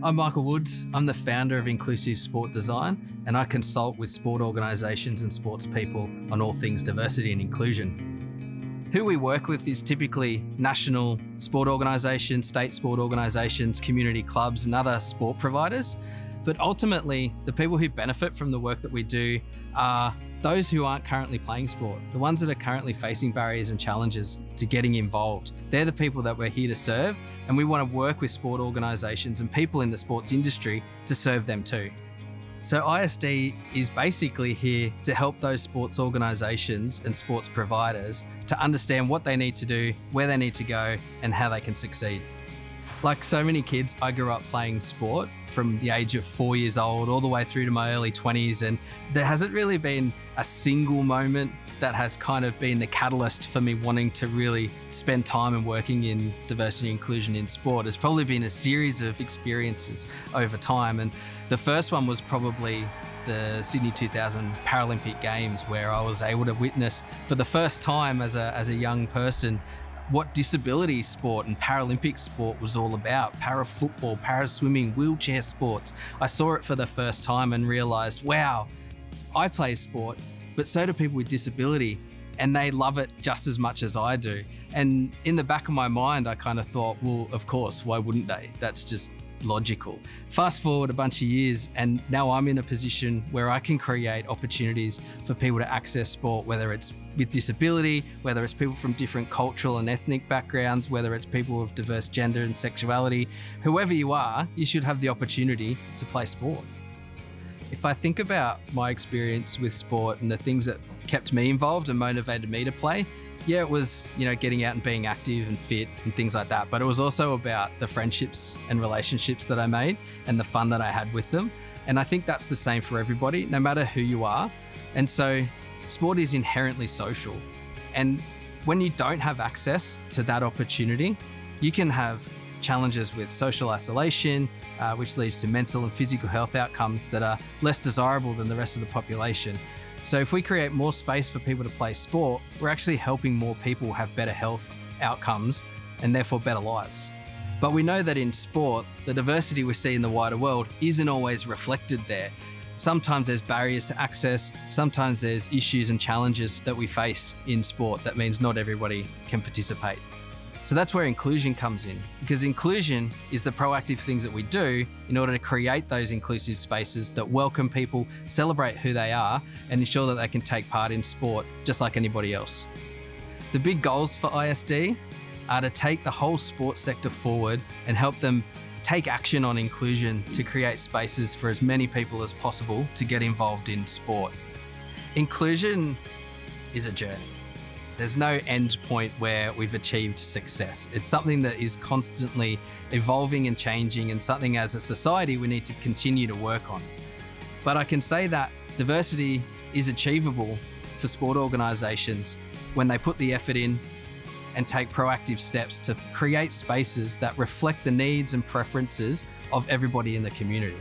I'm Michael Woods. I'm the founder of Inclusive Sport Design, and I consult with sport organisations and sports people on all things diversity and inclusion. Who we work with is typically national sport organisations, state sport organisations, community clubs and other sport providers. But ultimately, the people who benefit from the work that we do are those who aren't currently playing sport, the ones that are currently facing barriers and challenges to getting involved. They're the people that we're here to serve, and we want to work with sport organisations and people in the sports industry to serve them too. So ISD is basically here to help those sports organisations and sports providers to understand what they need to do, where they need to go, and how they can succeed. Like so many kids, I grew up playing sport from the age of 4 years old all the way through to my early 20s, and there hasn't really been a single moment that has kind of been the catalyst for me wanting to really spend time and working in diversity and inclusion in sport. It's probably been a series of experiences over time, and the first one was probably the Sydney 2000 Paralympic Games, where I was able to witness for the first time as a young person what disability sport and Paralympic sport was all about. Para-football, para-swimming, wheelchair sports. I saw it for the first time and realised, wow, I play sport, but so do people with disability, and they love it just as much as I do. And in the back of my mind, I kind of thought, well, of course, why wouldn't they? That's just logical. Fast forward a bunch of years, and now I'm in a position where I can create opportunities for people to access sport, whether it's with disability, whether it's people from different cultural and ethnic backgrounds, whether it's people of diverse gender and sexuality. Whoever you are, you should have the opportunity to play sport. If I think about my experience with sport and the things that kept me involved and motivated me to play, yeah, it was, getting out and being active and fit and things like that. But it was also about the friendships and relationships that I made and the fun that I had with them. And I think that's the same for everybody, no matter who you are. And so sport is inherently social. And when you don't have access to that opportunity, you can have challenges with social isolation, which leads to mental and physical health outcomes that are less desirable than the rest of the population. So if we create more space for people to play sport, we're actually helping more people have better health outcomes and therefore better lives. But we know that in sport, the diversity we see in the wider world isn't always reflected there. Sometimes there's barriers to access, sometimes there's issues and challenges that we face in sport that means not everybody can participate. So that's where inclusion comes in, because inclusion is the proactive things that we do in order to create those inclusive spaces that welcome people, celebrate who they are, and ensure that they can take part in sport just like anybody else. The big goals for ISD are to take the whole sports sector forward and help them take action on inclusion to create spaces for as many people as possible to get involved in sport. Inclusion is a journey. There's no end point where we've achieved success. It's something that is constantly evolving and changing, and something as a society we need to continue to work on. But I can say that diversity is achievable for sport organisations when they put the effort in and take proactive steps to create spaces that reflect the needs and preferences of everybody in the community.